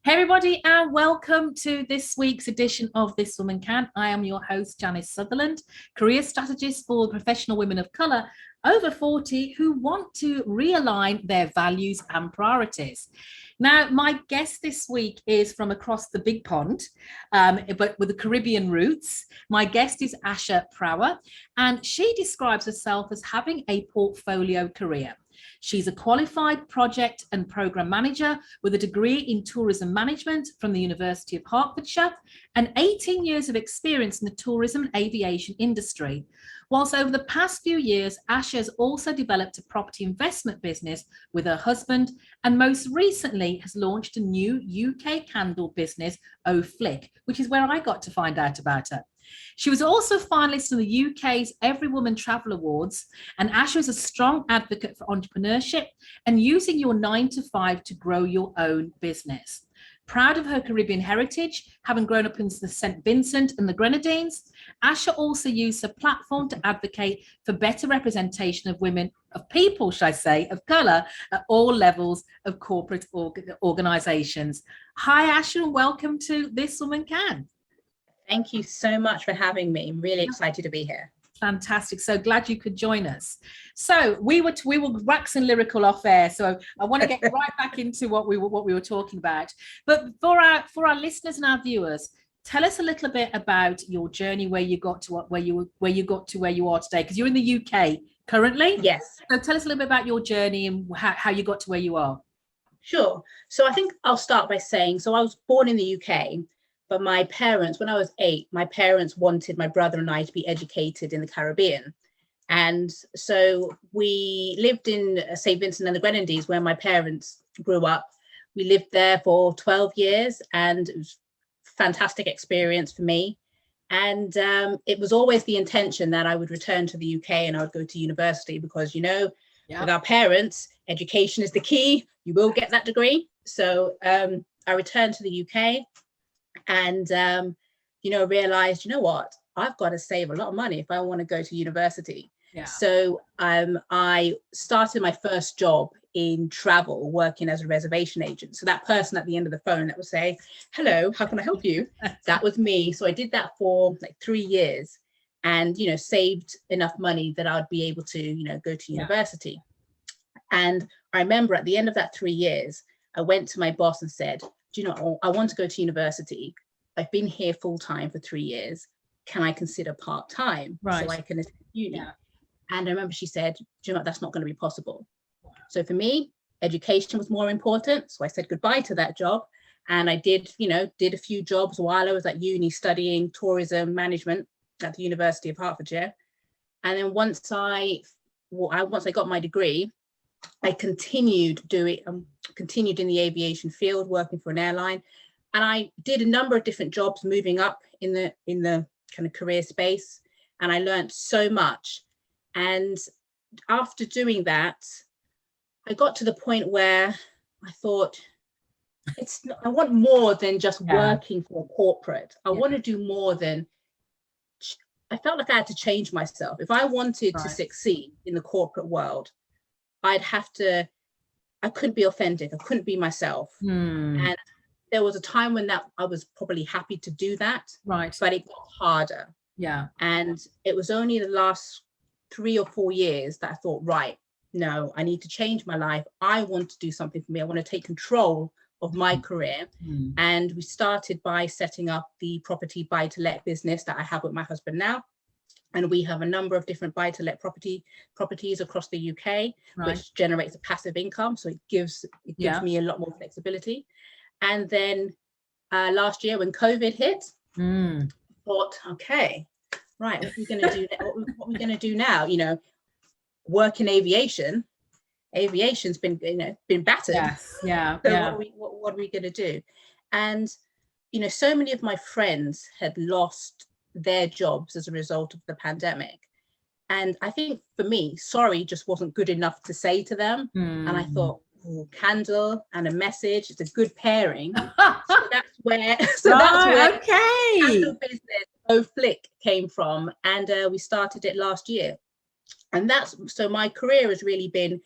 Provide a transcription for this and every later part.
Hey everybody, and welcome to this week's edition of This Woman Can. I am your host, Janice Sutherland, career strategist for professional women of colour over 40 who want to realign their values and priorities. Now, my guest this week is from across the big pond, but with the Caribbean roots. My guest is Asha Prower, and she describes herself as having a portfolio career. She's a qualified project and program manager with a degree in tourism management from the University of Hertfordshire and 18 years of experience in the tourism and aviation industry. Whilst over the past few years, Asha has also developed a property investment business with her husband, and most recently has launched a new UK candle business, Flick, which is where I got to find out about her. She was also finalist in the UK's Everywoman Travel Awards, and Asha is a strong advocate for entrepreneurship and using your 9 to 5 to grow your own business. Proud of her Caribbean heritage, having grown up in the St. Vincent and the Grenadines, Asha also used her platform to advocate for better representation of women, of people, should I say, of colour at all levels of corporate organisations. Hi, Asha, and welcome to This Woman Can. Thank you so much for having me. I'm really excited to be here. Fantastic. So glad you could join us. So we were waxing lyrical off air. So I want to get right back into what we were talking about. But for our listeners and our viewers, tell us a little bit about your journey, where you got to where you are today, because you're in the UK currently. Yes. So tell us a little bit about your journey and how you got to where you are. Sure. So I think I'll start by saying, so I was born in the UK. But my parents, when I was 8, my parents wanted my brother and I to be educated in the Caribbean. And so we lived in St. Vincent and the Grenadines, where my parents grew up. We lived there for 12 years, and it was a fantastic experience for me. And it was always the intention that I would return to the UK and I would go to university because, with our parents, education is the key. You will get that degree. So I returned to the UK. And, realized, what, I've got to save a lot of money if I want to go to university. Yeah. So I started my first job in travel, working as a reservation agent. So that person at the end of the phone that would say, hello, how can I help you? That was me. So I did that for like 3 years and, saved enough money that I'd be able to, go to university. And I remember at the end of that 3 years, I went to my boss and said, I want to go to university. I've been here full time for 3 years. Can I consider part-time so I can attend uni? Yeah. And I remember she said, that's not going to be possible. So for me, education was more important. So I said goodbye to that job. And I did a few jobs while I was at uni studying tourism management at the University of Hertfordshire. And then once I got my degree, I continued in the aviation field, working for an airline, and I did a number of different jobs, moving up in the kind of career space, and I learned so much. And after doing that, I got to the point where I thought, I want more than just working for a corporate. I want to do more than. I felt like I had to change myself if I wanted to succeed in the corporate world. I couldn't be authentic. I couldn't be myself. And there was a time when I was probably happy to do that. Right. But it got harder. Yeah. And it was only the last 3 or 4 years that I thought, right, no, I need to change my life. I want to do something for me. I want to take control of my career. And we started by setting up the property buy-to-let business that I have with my husband now. And we have a number of different buy-to-let properties across the UK, which generates a passive income. So it gives me a lot more flexibility. And then last year when COVID hit, I thought, okay, right, what are we going to do? What are we going to do now? Work in aviation. Aviation's been battered. Yes. Yeah. So what are we going to do? And so many of my friends had lost their jobs as a result of the pandemic. And I think for me, sorry just wasn't good enough to say to them. And I thought, candle and a message, it's a good pairing. So that's where candle business Flick came from. And we started it last year. And so my career has really been,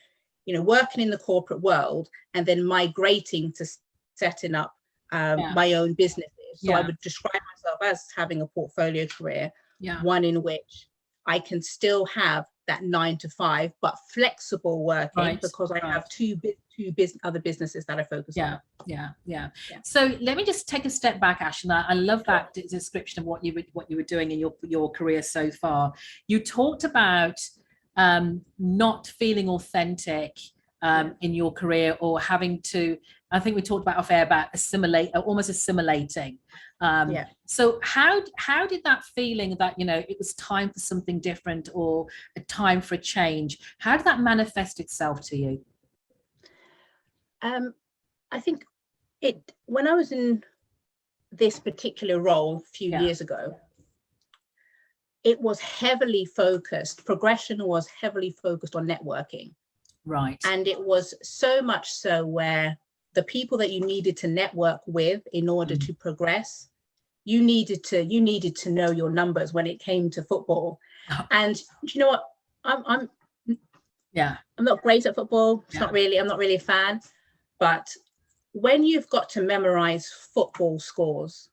working in the corporate world and then migrating to setting up my own businesses. So I Yeah. would describe myself as having a portfolio career, Yeah. one in which I can still have that 9 to 5, but flexible working, Right, because I right. have two other businesses that I focus on. Yeah. So let me just take a step back, Ash, and I love that description of what you were doing in your career so far. You talked about not feeling authentic in your career, or having to. I think we talked about off air about almost assimilating. So how did that feeling that, you know, it was time for something different, or a time for a change, how did that manifest itself to you? I think when I was in this particular role a few years ago, it was heavily focused. Progression was heavily focused on networking. Right. And it was so much so where the people that you needed to network with in order to progress, you needed to know your numbers when it came to football. And do you know what? I'm not great at football. I'm not really a fan. But when you've got to memorize football scores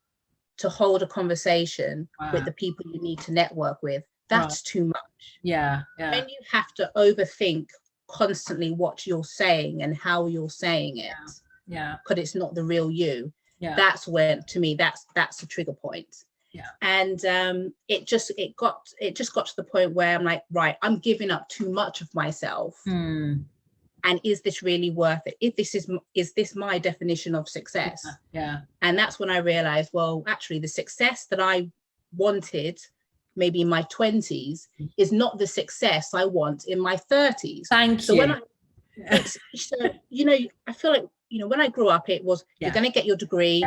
to hold a conversation with the people you need to network with, that's too much. When you have to overthink constantly what you're saying and how you're saying it, because it's not the real you, that's when, to me, that's a trigger point. And it just got to the point where I'm like, right, I'm giving up too much of myself. And is this really worth it? Is this my definition of success? And that's when I realized, well, actually the success that I wanted maybe in my 20s is not the success I want in my 30s. Thank you. I feel like, when I grew up, it was, you're going to get your degree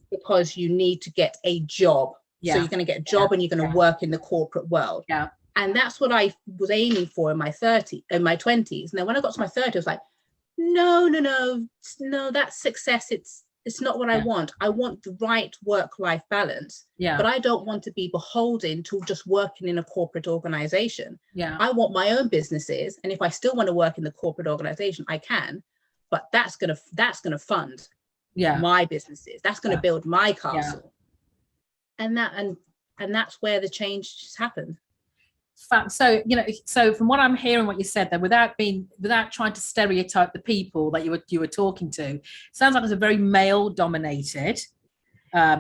because you need to get a job. So you're going to get a job and you're going to work in the corporate world. And that's what I was aiming for in my 20s. And then when I got to my 30s, I was like, no, that's success. It's not what I want. I want the right work-life balance. But I don't want to be beholden to just working in a corporate organization. I want my own businesses. And if I still want to work in the corporate organization, I can. But that's gonna fund my businesses. That's gonna build my castle. And that's where the change just happened. So, so from what I'm hearing, what you said there, without trying to stereotype the people that you were talking to, sounds like it's a very male dominated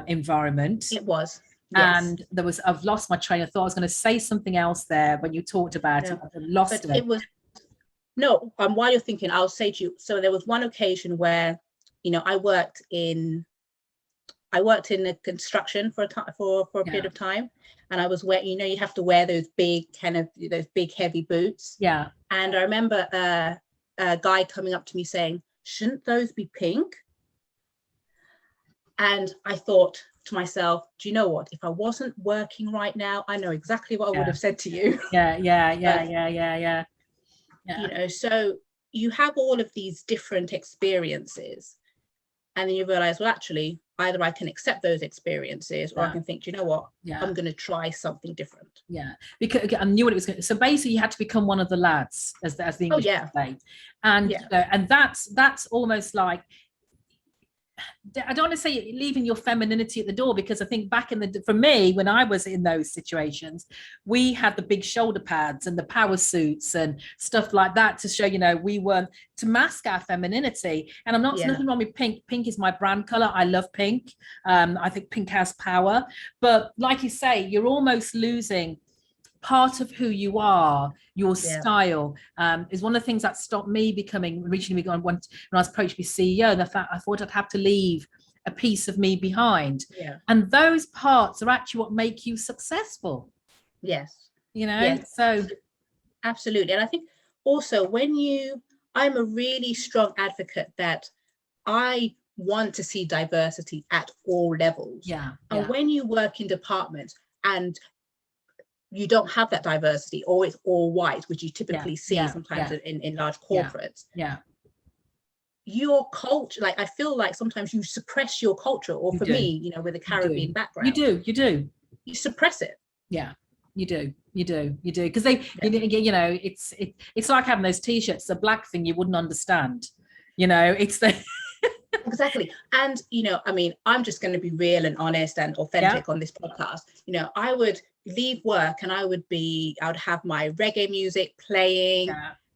environment. It was. And I've lost my train of thought. I was going to say something else there when you talked about it. I lost it. It was, no, while you're thinking, I'll say to you, so there was one occasion where, I worked in the construction for a period of time. And I was wearing, you have to wear those big heavy boots. And I remember a guy coming up to me saying, shouldn't those be pink? And I thought to myself, do you know what? If I wasn't working right now, I know exactly what I would have said to you. So you have all of these different experiences. And then you realize, well, actually, either I can accept those experiences or I can think, do you know what? I'm going to try something different. Because I knew what it was going to. So basically, you had to become one of the lads, as the English say. And and that's almost like, I don't want to say leaving your femininity at the door, because I think back for me, when I was in those situations, we had the big shoulder pads and the power suits and stuff like that to show, we weren't, to mask our femininity. And I'm not, nothing wrong with pink. Pink is my brand color. I love pink. I think pink has power. But like you say, you're almost losing part of who you are. Your style is one of the things that stopped me becoming originally when I was approached to be CEO. And the fact I thought I'd have to leave a piece of me behind. And those parts are actually what make you successful. So absolutely. And I think also I'm a really strong advocate that I want to see diversity at all levels. And when you work in departments and you don't have that diversity, or it's all white, which you typically see sometimes in large corporates. Your culture, like, I feel like sometimes you suppress your culture, or for me, with a Caribbean background, you suppress it. You do because they it's like having those t-shirts, the black thing you wouldn't understand, it's the Exactly. And, I mean, I'm just going to be real and honest and authentic on this podcast. I would leave work and I would have my reggae music playing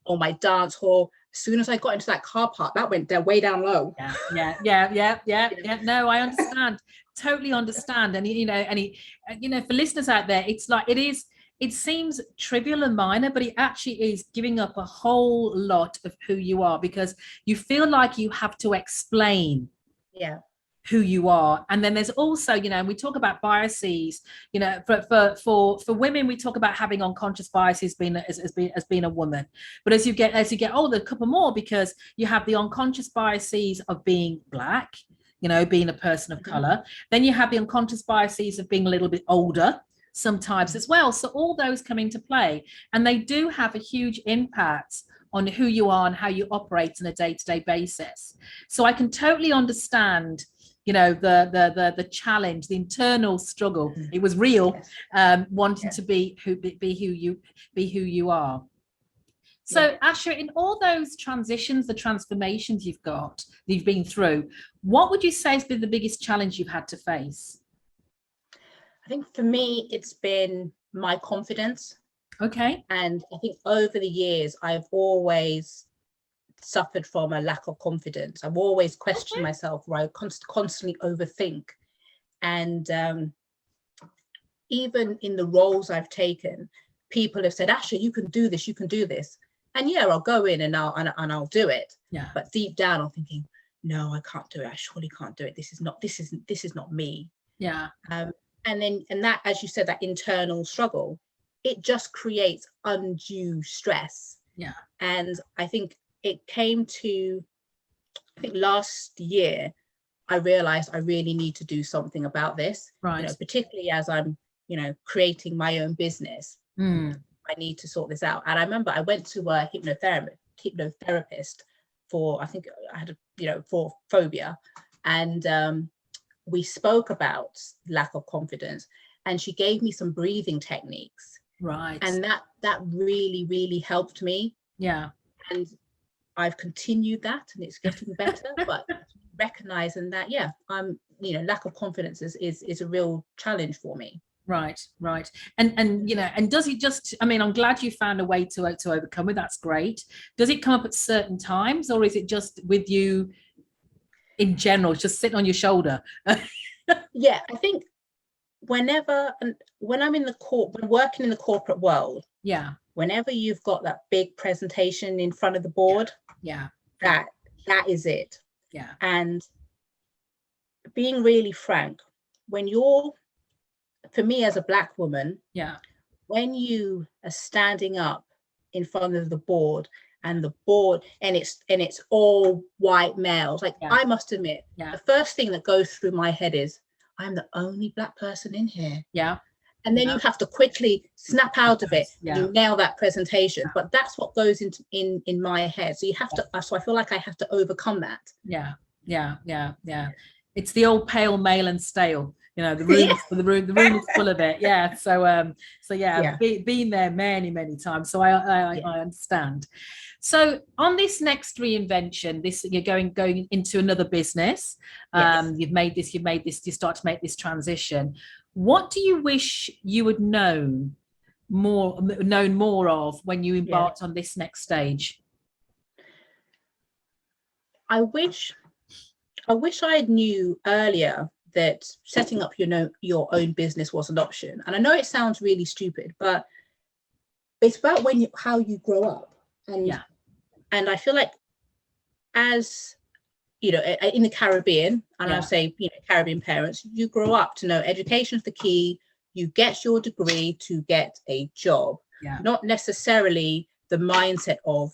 or my dance hall. As soon as I got into that car park, that went way down low. Yeah. No, I understand. Totally understand. And, for listeners out there, it's like, it seems trivial and minor, but it actually is giving up a whole lot of who you are, because you feel like you have to explain who you are. And then there's also, and we talk about biases, for women, we talk about having unconscious biases as being a woman. But as you get older, a couple more, because you have the unconscious biases of being Black, being a person of color. Then you have the unconscious biases of being a little bit older sometimes as well. So all those come into play, and they do have a huge impact on who you are and how you operate on a day-to-day basis. So I can totally understand, the challenge, the internal struggle. It was real, wanting to be who you are. So Asha, in all those transitions, the transformations you've been through, what would you say has been the biggest challenge you've had to face? I think for me, it's been my confidence. Okay. And I think over the years, I've always suffered from a lack of confidence. I've always questioned myself, where I constantly overthink. And even in the roles I've taken, people have said, Asha, you can do this, you can do this. And I'll go in and I'll do it. Yeah. But deep down, I'm thinking, no, I can't do it. I surely can't do it. This is not me. Yeah. And that, as you said, that internal struggle, it just creates undue stress. Yeah. And I think it came to, last year, I realized I really need to do something about this. Right. Particularly as I'm, creating my own business. I need to sort this out. And I remember I went to a hypnotherapist for, I think I had for phobia. And we spoke about lack of confidence, and she gave me some breathing techniques. Right. And that really, really helped me. Yeah. And I've continued that, and it's getting better, but recognizing that, I'm, lack of confidence is a real challenge for me. Right. And does it just, I'm glad you found a way to overcome it. That's great. Does it come up at certain times, or is it just with you in general, just sitting on your shoulder? I think when I'm working in the corporate world, whenever you've got that big presentation in front of the board, that is it. And being really frank, for me as a Black woman, when you are standing up in front of the board, and it's all white males, I must admit, the first thing that goes through my head is, I'm the only Black person in here. And then you have to quickly snap out of it. You nail that presentation. But that's what goes in my head. So you have to. So I feel like I have to overcome that. Yeah. It's the old pale, male, and stale. The room is full of it. Yeah. So been there many, many times. So I understand. So on this next reinvention, you're going into another business. You've made this. You start to make this transition. What do you wish you had known more of when you embarked on this next stage? I wish I knew earlier that setting up your own business was an option. And I know it sounds really stupid, but it's about how you grow up. And I feel like, as in the Caribbean, and I'll say, Caribbean parents, you grow up to know education is the key. You get your degree to get a job, not necessarily the mindset of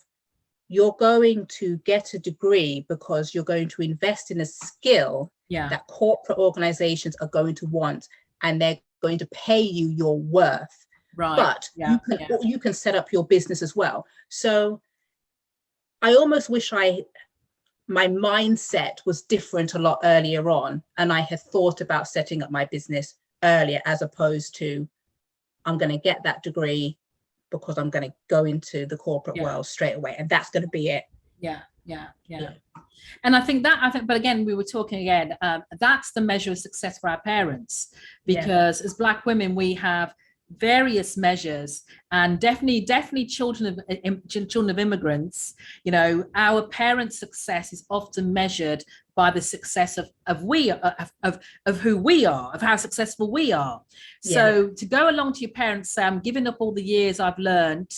you're going to get a degree because you're going to invest in a skill that corporate organizations are going to want, and they're going to pay you your worth. Right. But you can set up your business as well. So I almost wish my mindset was different a lot earlier on, and I had thought about setting up my business earlier, as opposed to, I'm going to get that degree because I'm going to go into the corporate world straight away, and that's going to be it. Yeah. And I think, but again, we were talking again, that's the measure of success for our parents, because as Black women, we have various measures, and definitely children of immigrants, you know, our parents' success is often measured by the success of who we are, of how successful we are. So to go along to your parents, say, I'm giving up all the years I've learned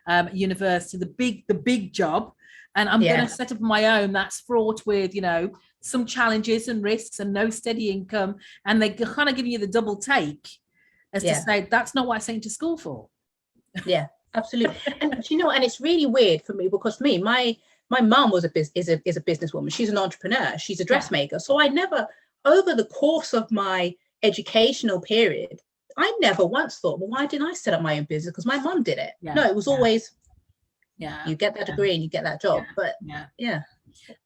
at university, the big job, and I'm going to set up my own, that's fraught with, you know, some challenges and risks and no steady income, and they're kind of giving you the double take as to say, that's not what I sent to school for. Yeah, absolutely. And you know, and it's really weird for me, because my mum was is a businesswoman. She's an entrepreneur. She's a dressmaker. So I never, over the course of my educational period, I never once thought, well, why didn't I set up my own business? Because my mum did it. No, it was always, you get that degree and you get that job. But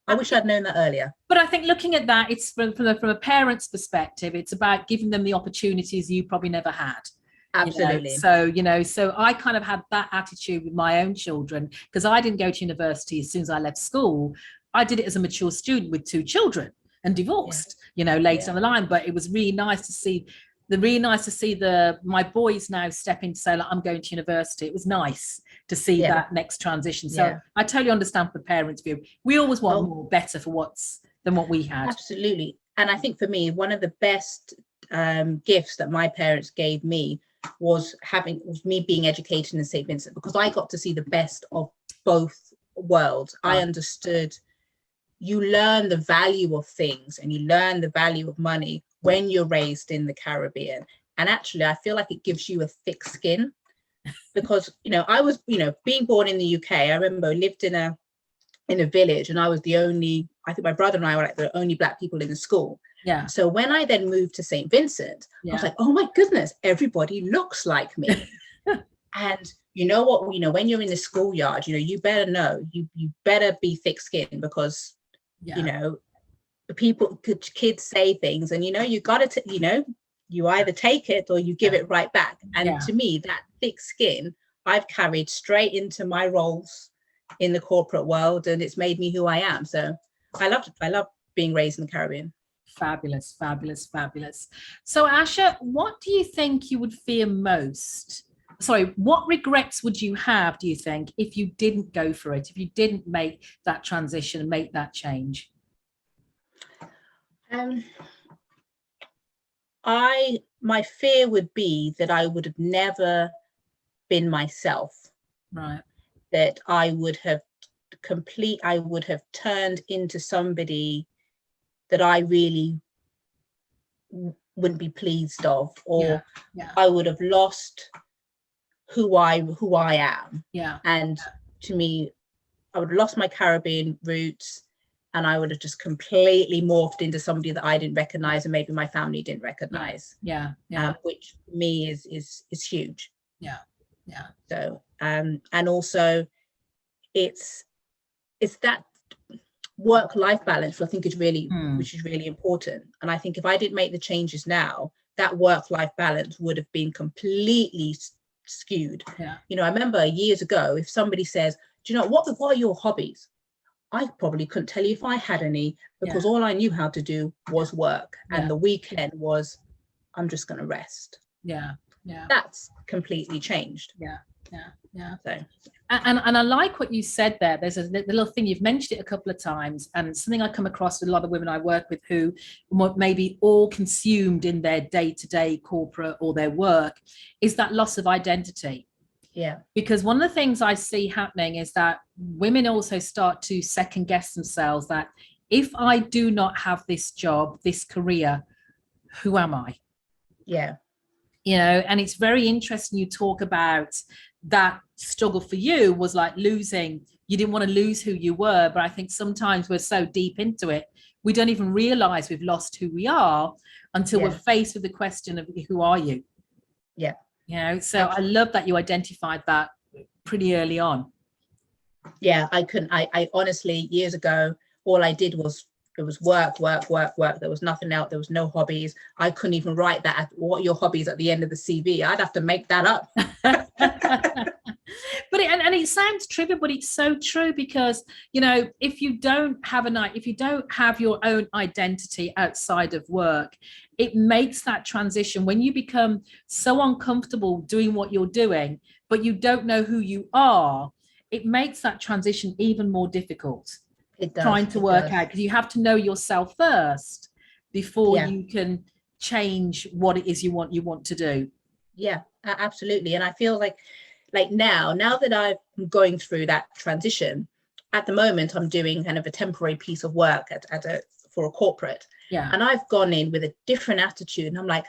I wish I'd known that earlier. But I think looking at that, it's from a parent's perspective, it's about giving them the opportunities you probably never had. Absolutely. So I kind of had that attitude with my own children, because I didn't go to university as soon as I left school. I did it as a mature student with 2 children and divorced, later down the line. But it was really nice to see my boys now step in to say, like, I'm going to university. It was nice to see that next transition. So I totally understand from the parents' view. We always want more, better than what we had. Absolutely. And I think for me, one of the best gifts that my parents gave me was me being educated in St. Vincent, because I got to see the best of both worlds. I understood, you learn the value of things and you learn the value of money when you're raised in the Caribbean. And actually, I feel like it gives you a thick skin, because, I was, being born in the UK, I remember I lived in a village, and I was I think my brother and I were like the only Black people in the school. Yeah. So when I then moved to St. Vincent, I was like, oh my goodness, everybody looks like me. And you know what, when you're in the schoolyard, you better know, you better be thick skinned, because, kids say things, and, you got to, you either take it or you give it right back. And to me, that thick skin, I've carried straight into my roles in the corporate world, and it's made me who I am. So I love being raised in the Caribbean. Fabulous. So Asha, what do you think you would fear most? Sorry, what regrets would you have, do you think, if you didn't go for it, if you didn't make that transition, make that change? My fear would be that I would have never been myself. Right. That I would have turned into somebody that I really wouldn't be pleased of, or I would have lost who I am. Yeah. And to me, I would have lost my Caribbean roots, and I would have just completely morphed into somebody that I didn't recognize, and maybe my family didn't recognize. Yeah. Which for me is huge. Yeah. So and also it's that work-life balance, I think, is really which is really important. And I think if I didn't make the changes now, that work-life balance would have been completely skewed. I remember years ago, if somebody says, do you know what are your hobbies? I probably couldn't tell you if I had any, because all I knew how to do was work, and the weekend was, I'm just going to rest. That's completely changed. So. And I like what you said there. There's a little thing, you've mentioned it a couple of times, and something I come across with a lot of women I work with who may be all consumed in their day-to-day corporate or their work, is that loss of identity. Yeah. Because one of the things I see happening is that women also start to second guess themselves, that if I do not have this job, this career, who am I? Yeah. And it's very interesting you talk about that struggle for you was like you didn't want to lose who you were. But I think sometimes we're so deep into it, we don't even realize we've lost who we are until we're faced with the question of who are you? Yeah. So I love that you identified that pretty early on. Yeah, I honestly, years ago, all I did was, it was work. There was nothing else. There was no hobbies. I couldn't even write that, what your hobbies at the end of the CV. I'd have to make that up. But and it sounds trivial, but it's so true, because, you know, if you don't have your own identity outside of work, it makes that transition when you become so uncomfortable doing what you're doing, but you don't know who you are. It makes that transition even more difficult. It does. Trying to work out, because you have to know yourself first before Yeah. you can change what it is you want to do. Yeah, absolutely. And I feel like now that I'm going through that transition, at the moment I'm doing kind of a temporary piece of work for a corporate. Yeah. And I've gone in with a different attitude, and I'm like,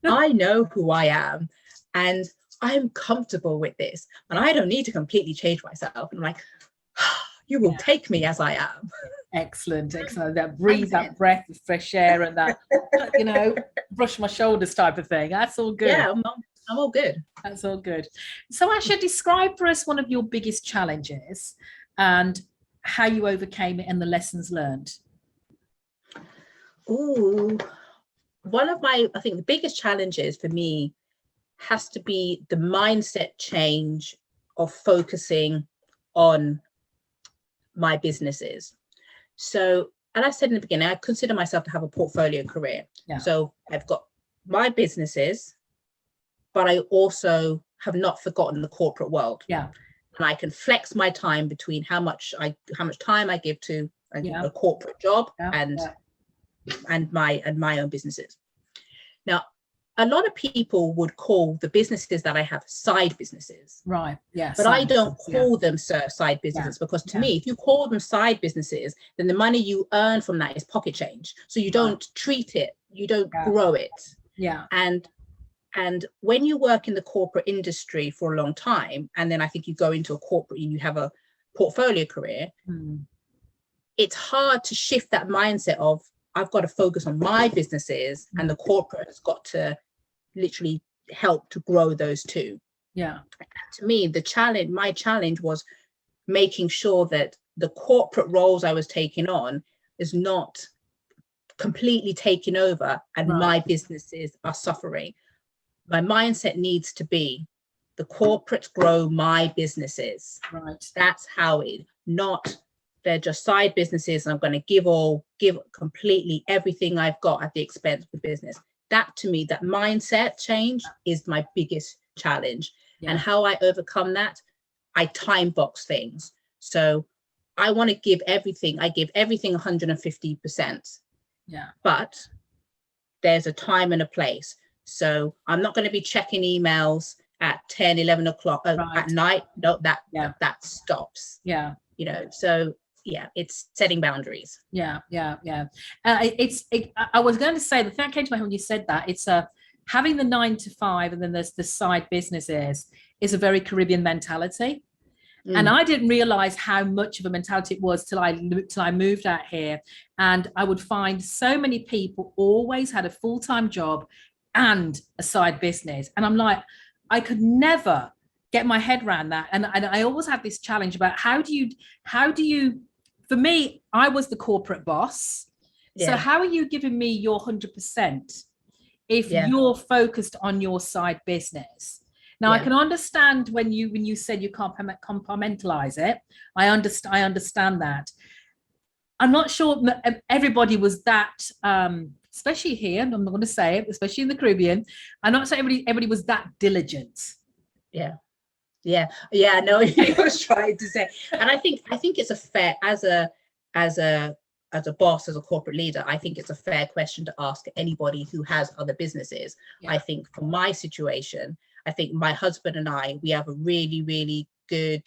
I know who I am, and I'm comfortable with this, and I don't need to completely change myself. And I'm like, you will take me as I am. Excellent. That breathe, that breath of fresh air, and that, you know, brush my shoulders type of thing. That's all good. Yeah, I'm all good. That's all good. So Asha, describe for us one of your biggest challenges and how you overcame it and the lessons learned. Ooh, I think the biggest challenges for me has to be the mindset change of focusing on my businesses. So, and I said in the beginning, I consider myself to have a portfolio career. Yeah. So I've got my businesses, but I also have not forgotten the corporate world. Yeah. And I can flex my time between how much time I give to a corporate job and my own businesses. Now, a lot of people would call the businesses that I have side businesses. Right. Yes. But I don't call them side businesses, because to me, if you call them side businesses, then the money you earn from that is pocket change. So you don't treat it, you don't grow it. Yeah. And when you work in the corporate industry for a long time, and then I think you go into a corporate and you have a portfolio career, it's hard to shift that mindset of, I've got to focus on my businesses, and the corporate has got to literally help to grow those two. Yeah. To me, my challenge was making sure that the corporate roles I was taking on is not completely taking over and my businesses are suffering. My mindset needs to be, the corporates grow my businesses. Right. That's how it, not they're just side businesses and I'm going to give completely everything I've got at the expense of the business. That, to me, that mindset change is my biggest challenge. And how I overcome that, I time box things. So I want to give everything. I give everything 150%. Yeah. But there's a time and a place. So I'm not going to be checking emails at 10, 11 o'clock at night. No, that stops. Yeah. You know, so yeah, it's setting boundaries. Yeah. I was going to say, the thing that came to my head when you said that, it's having the 9 to 5 and then there's the side businesses is a very Caribbean mentality. And I didn't realize how much of a mentality it was till I moved out here. And I would find so many people always had a full-time job and a side business. And I'm like, I could never get my head around that. And I always had this challenge about how do you, for me, I was the corporate boss. Yeah. So how are you giving me your 100% if you're focused on your side business? Now, I can understand when you said you compartmentalize it. I understand that. I'm not sure everybody was that, especially here, and I'm not going to say it, especially in the Caribbean. I'm not saying everybody was that diligent. Yeah. No, I was trying to say, and I think it's a fair, as a boss, as a corporate leader, I think it's a fair question to ask anybody who has other businesses. I think for my situation, I think my husband and I, we have a really, really good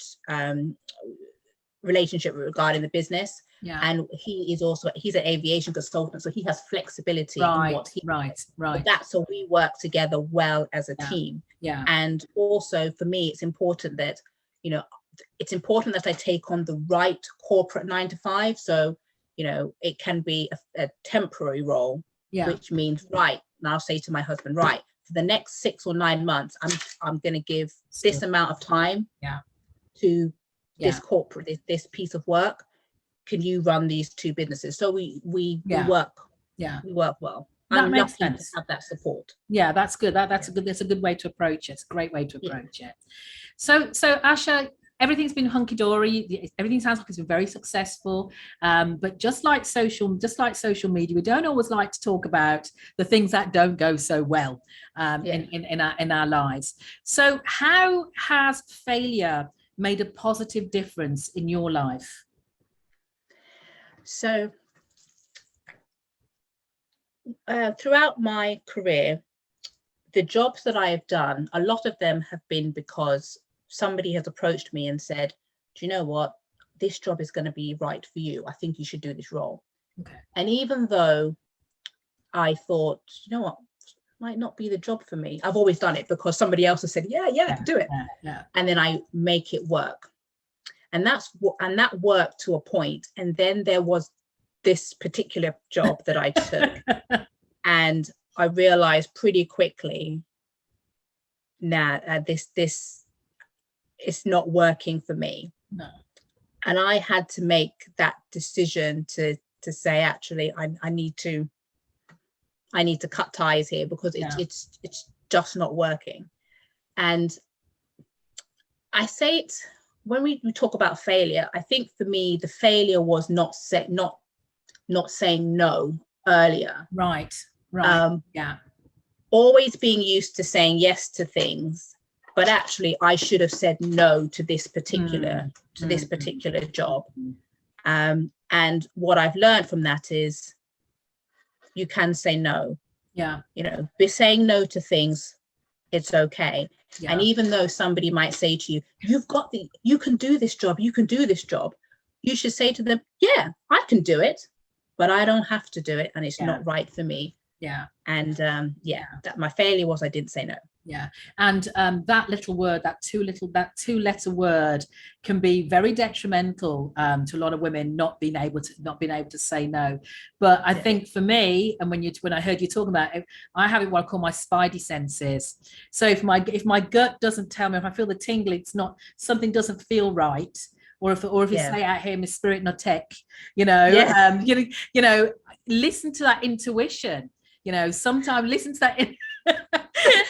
relationship regarding the business. Yeah. And he's an aviation consultant, so he has flexibility in what he does. Right. So we work together well as a team. Yeah. And also for me, it's important that, I take on the right corporate 9 to 5. So, it can be a temporary role, which means, and I'll say to my husband, for the next 6 or 9 months, I'm going to give this amount of time to this corporate, this piece of work. Can you run these two businesses? So we work. Yeah. We work well. That I'm makes lucky to sense. have that support. Yeah, that's good. That's a good way to approach it. It's a great way to approach it. So Asha, everything's been hunky-dory. Everything sounds like it's been very successful. But just like social media, we don't always like to talk about the things that don't go so well in our lives. So how has failure made a positive difference in your life? So throughout my career, the jobs that I have done, a lot of them have been because somebody has approached me and said, do you know what? This job is going to be right for you. I think you should do this role. Okay. And even though I thought, you know what, might not be the job for me, I've always done it because somebody else has said, yeah, do it. And then I make it work. And that worked to a point. And then there was this particular job that I took. And I realized pretty quickly, this is not working for me. No. And I had to make that decision to say, actually, I need to cut ties here because it's just not working. And I say it when we talk about failure. I think for me, the failure was not saying no earlier. Right. Always being used to saying yes to things, but actually I should have said no to this particular job. And what I've learned from that is you can say no. Be saying no to things, it's okay. And even though somebody might say to you, you can do this job, you should say to them, yeah, I can do it, but I don't have to do it, and it's not right for me. And that my failure was I didn't say no. And that little word, that two-letter word, can be very detrimental to a lot of women not being able to say no. But I think for me, and when I heard you talking about it, I have what I call my spidey senses. So if my gut doesn't tell me, if I feel the tingle, it's not, something doesn't feel right, or if you say out here, my spirit not tech, listen to that intuition. Sometimes listen to that.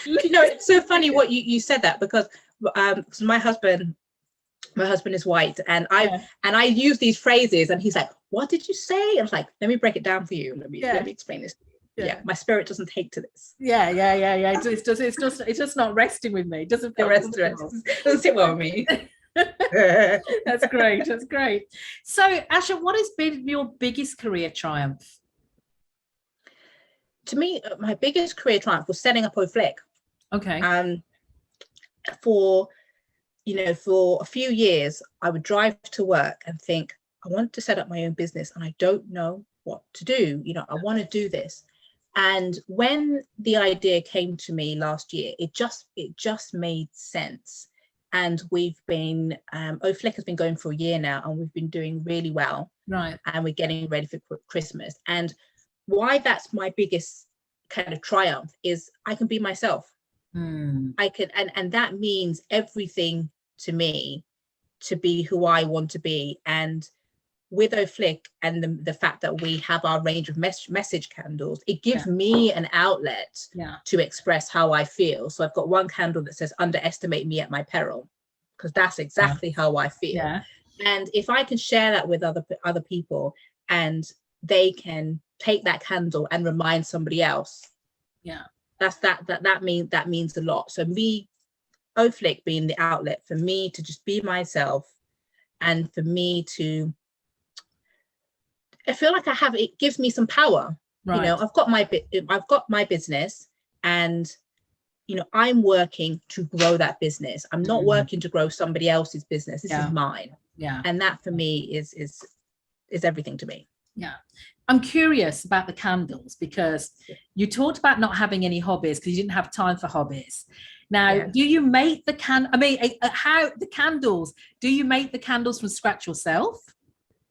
It's so funny what you said that, because my husband is white, and I use these phrases, and he's like, what did you say? And I was like, let me break it down for you. Let me explain this. My spirit doesn't take to this. It's just not resting with me. It doesn't feel rest. Doesn't sit well with me. That's great. So Asha, what has been your biggest career triumph? To me, my biggest career triumph was setting up O'Flick. Okay. For a few years, I would drive to work and think, I want to set up my own business and I don't know what to do. I want to do this. And when the idea came to me last year, it just made sense. And we've been, O'Flick has been going for a year now, and we've been doing really well. Right. And we're getting ready for Christmas. And why that's my biggest kind of triumph is I can be myself. I can, and that means everything to me to be who I want to be. And with O'Flick and the fact that we have our range of message candles, it gives me an outlet to express how I feel. So I've got one candle that says underestimate me at my peril, because that's exactly how I feel. And if I can share that with other people, and they can take that candle and remind somebody else, that means a lot. So me, O'Flick being the outlet for me to just be myself, and for me to, I feel like it gives me some power. Right. I've got my business, and I'm working to grow that business. I'm not working to grow somebody else's business. This is mine. And that for me is everything to me. I'm curious about the candles, because you talked about not having any hobbies because you didn't have time for hobbies. Now, do you make the candles? Do you make the candles from scratch yourself?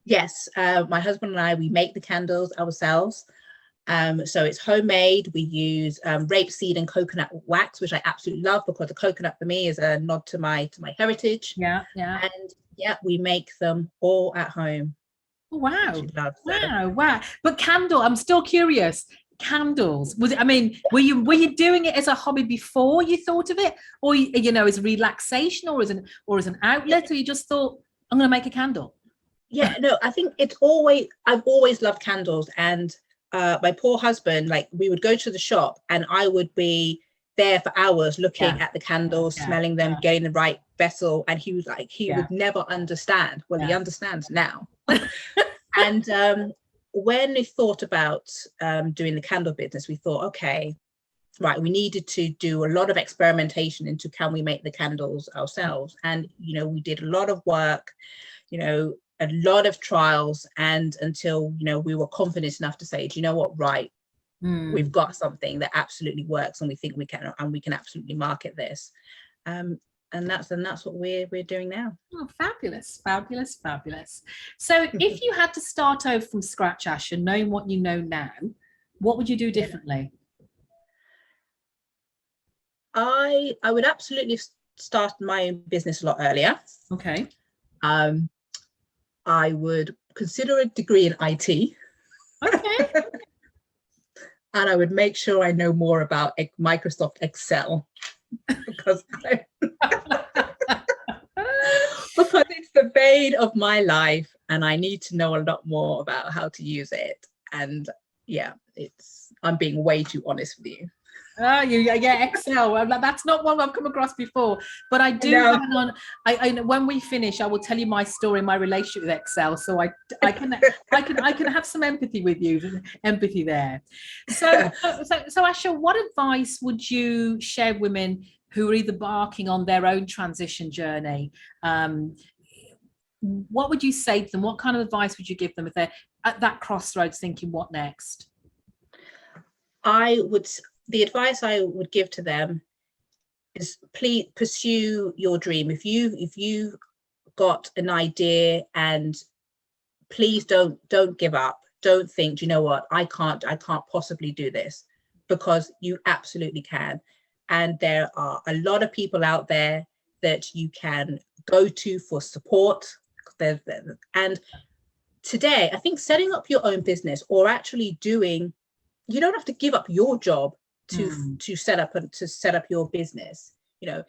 Yes, my husband and I, we make the candles ourselves. So it's homemade. We use rapeseed and coconut wax, which I absolutely love, because the coconut for me is a nod to my heritage. And we make them all at home. Wow. But candle, I'm still curious. candles, was it, I mean, were you doing it as a hobby before you thought of it, or you know, as relaxation, or as an outlet, or you just thought, I'm going to make a candle? Yeah, no, I think I've always loved candles. And my poor husband, like, we would go to the shop and I would be there for hours looking at the candles, smelling them, getting the right vessel. And he was like, he would never understand. Well, he understands now. And when we thought about doing the candle business, we thought, okay, right, we needed to do a lot of experimentation into, can we make the candles ourselves? And, you know, we did a lot of work, you know, a lot of trials, and until, you know, we were confident enough to say, do you know what, right, we've got something that absolutely works, and we think we can absolutely market this. And that's what we're doing now. Oh, fabulous, fabulous, fabulous. So if you had to start over from scratch, Asha, knowing what you know now, what would you do differently? I would absolutely start my own business a lot earlier. Okay. I would consider a degree in IT. Okay. And I would make sure I know more about Microsoft Excel, because it's the bane of my life, and I need to know a lot more about how to use it. And yeah, I'm being way too honest with you. Oh, Excel. That's not one I've come across before, but I do. No. I when we finish, I will tell you my story, my relationship with Excel, so I can have some empathy with you, empathy there. So Asha, what advice would you share women who are either embarking on their own transition journey? What would you say to them? What kind of advice would you give them if they're at that crossroads, thinking, what next? The advice I would give to them is, please pursue your dream. If you've got an idea, and please don't give up. Don't think, do you know what, I can't possibly do this, because you absolutely can. And there are a lot of people out there that you can go to for support. And today, I think setting up your own business, or actually you don't have to give up your job to set up your business. You know,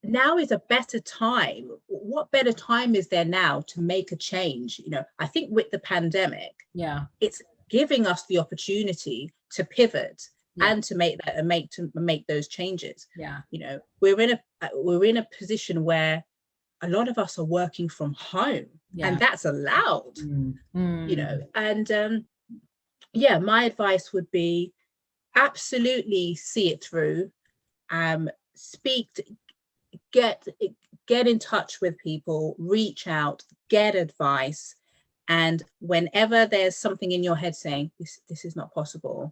now is a better time. What better time is there now to make a change? You know, I think with the pandemic, it's giving us the opportunity to pivot and to make those changes. You know, we're in a position where a lot of us are working from home, and that's allowed. You know, and my advice would be, absolutely see it through. Get in touch with people, reach out, get advice, and whenever there's something in your head saying this is not possible,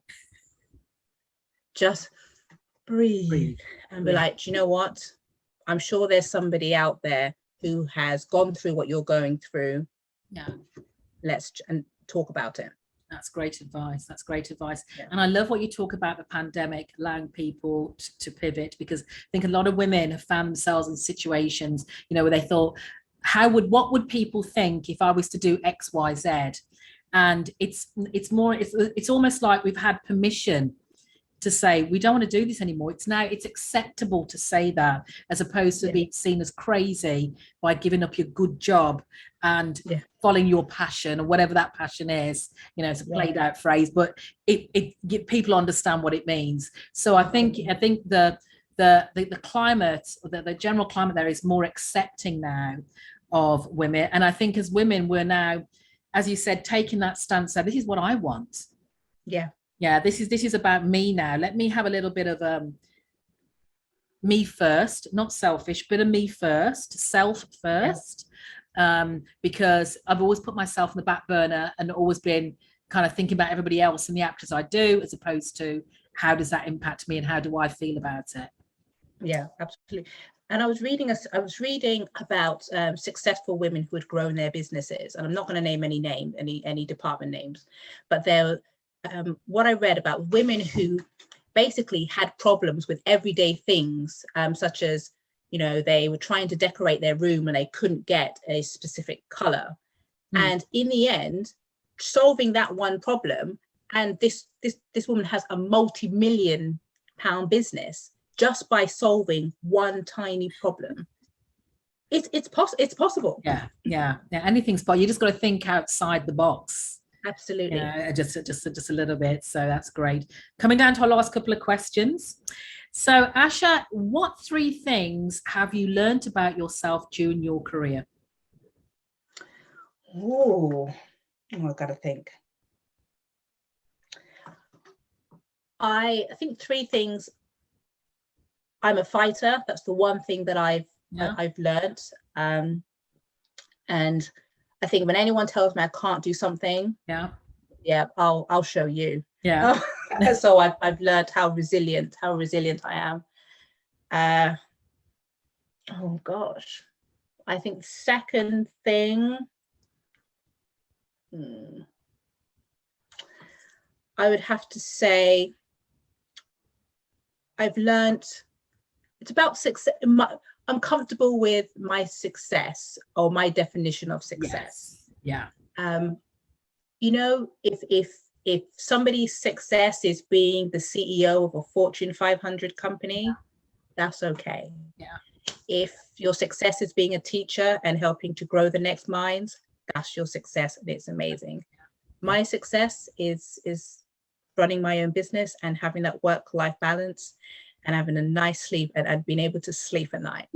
just breathe and be like, do you know what, I'm sure there's somebody out there who has gone through what you're going through. Let's talk about it. That's great advice. That's great advice. And I love what you talk about, the pandemic allowing people to pivot, because I think a lot of women have found themselves in situations, you know, where they thought, what would people think if I was to do X, Y, Z? And it's almost like we've had permission to say, we don't want to do this anymore. It's acceptable to say that, as opposed to being seen as crazy by giving up your good job and following your passion, or whatever that passion is. You know, it's a played out phrase, but people understand what it means. So I think the climate, the general climate there is more accepting now of women. And I think as women, we're now, as you said, taking that stance. So this is what I want. This is about me now. Let me have a little bit of me first, not selfish, but a me first, self first. Because I've always put myself on the back burner and always been kind of thinking about everybody else and the actors I do, as opposed to how does that impact me and how do I feel about it? Yeah, absolutely. And I was reading about successful women who had grown their businesses, and I'm not going to name any department names, but they're what I read about women who basically had problems with everyday things, such as, you know, they were trying to decorate their room and they couldn't get a specific color. And in the end, solving that one problem And this woman has a multi-million-pound business just by solving one tiny problem. It's possible. Yeah. Anything's possible. You just got to think outside the box. Absolutely. Just a little bit. So that's great. Coming down to our last couple of questions. So Asha, what 3 things have you learned about yourself during your career? I've got to think. I think 3 things. I'm a fighter. That's the one thing that I've learned. And I think when anyone tells me I can't do something, I'll show you. Yeah. So I've learned how resilient I am. Oh gosh, I think second thing, I would have to say I've learned it's about success. I'm comfortable with my success or my definition of success. Yes. Yeah. You know, if somebody's success is being the CEO of a Fortune 500 company, that's okay. Yeah. If your success is being a teacher and helping to grow the next minds, that's your success, and it's amazing. My success is running my own business and having that work-life balance and having a nice sleep and being able to sleep at night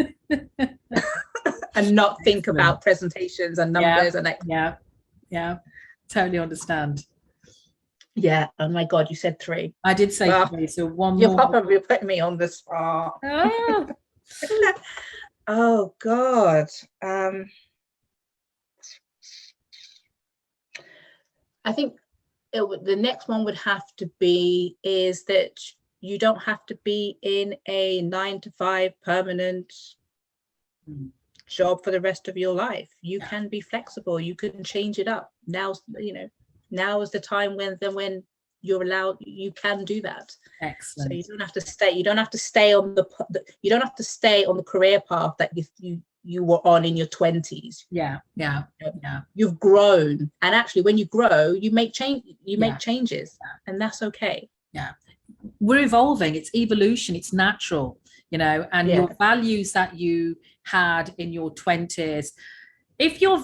and not think about presentations and numbers. Yeah, totally understand. Yeah. Oh my God, you said 3. I did say 3, so one you're more. You're probably putting me on the spot. Oh God. I think the next one would have to be is that you don't have to be in a 9-to-5 permanent job for the rest of your life. You can be flexible. You can change it up. Now is the time when you're allowed. You can do that. Excellent. So you don't have to stay. You don't have to stay on the career path that you were on in your 20s. Yeah. You've grown, and actually, when you grow, you make changes, and that's okay. Yeah. We're evolving. It's evolution. It's natural, and your values that you had in your 20s, if you have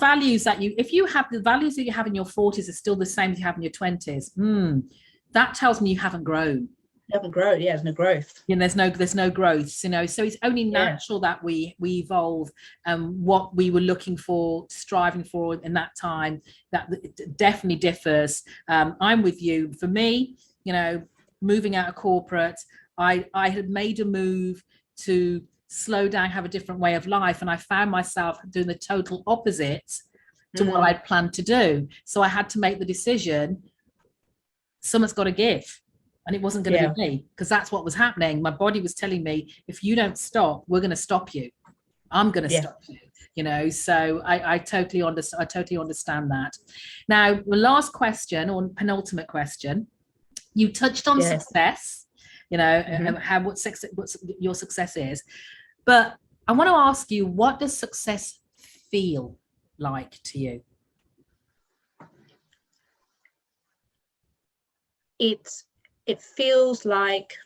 the values that you have in your 40s are still the same as you have in your 20s, that tells me you haven't grown. You haven't grown. Yeah, there's no growth. There's no growth, so it's only natural that we evolve. What we were looking for, striving for in that time, that definitely differs. I'm with you. For me, moving out of corporate, I had made a move to slow down, have a different way of life, and I found myself doing the total opposite to what I'd planned to do. So I had to make the decision, someone's got to give, and it wasn't going to be me, because that's what was happening. My body was telling me, if you don't stop, we're going to stop you. I'm going to stop you. So I totally understand that. Now, the last question, or penultimate question, you touched on success, what your success is, but I want to ask you, what does success feel like to you? It feels like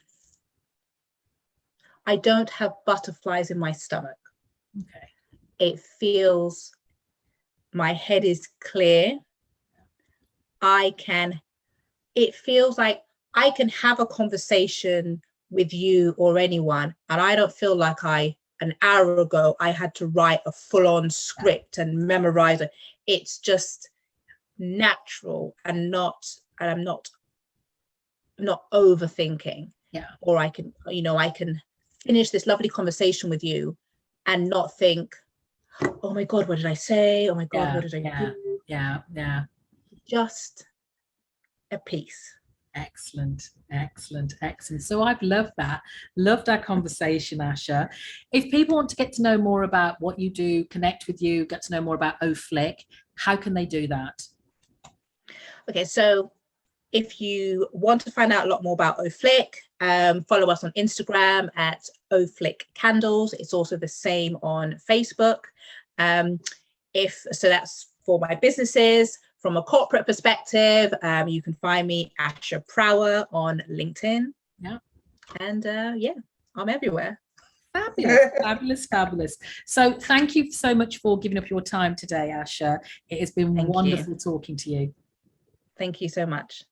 I don't have butterflies in my stomach. Okay. It feels my head is clear. It feels like I can have a conversation with you or anyone, and I don't feel like an hour ago I had to write a full-on script and memorize it. It's just natural and I'm not overthinking. Or I can finish this lovely conversation with you and not think, oh my God, what did I say? Oh my God, what did I do? Yeah. Just a peace. Excellent. So I've loved our conversation, Asha. If people want to get to know more about what you do, connect with you, get to know more about OFLIC, how can they do that? Okay, so if you want to find out a lot more about OFLIC, follow us on Instagram at OFLIC Candles. It's also the same on Facebook. That's for my businesses. from a corporate perspective, you can find me Asha Prower on LinkedIn. Yeah. And I'm everywhere. Fabulous. So thank you so much for giving up your time today, Asha. It has been wonderful talking to you. Thank you so much.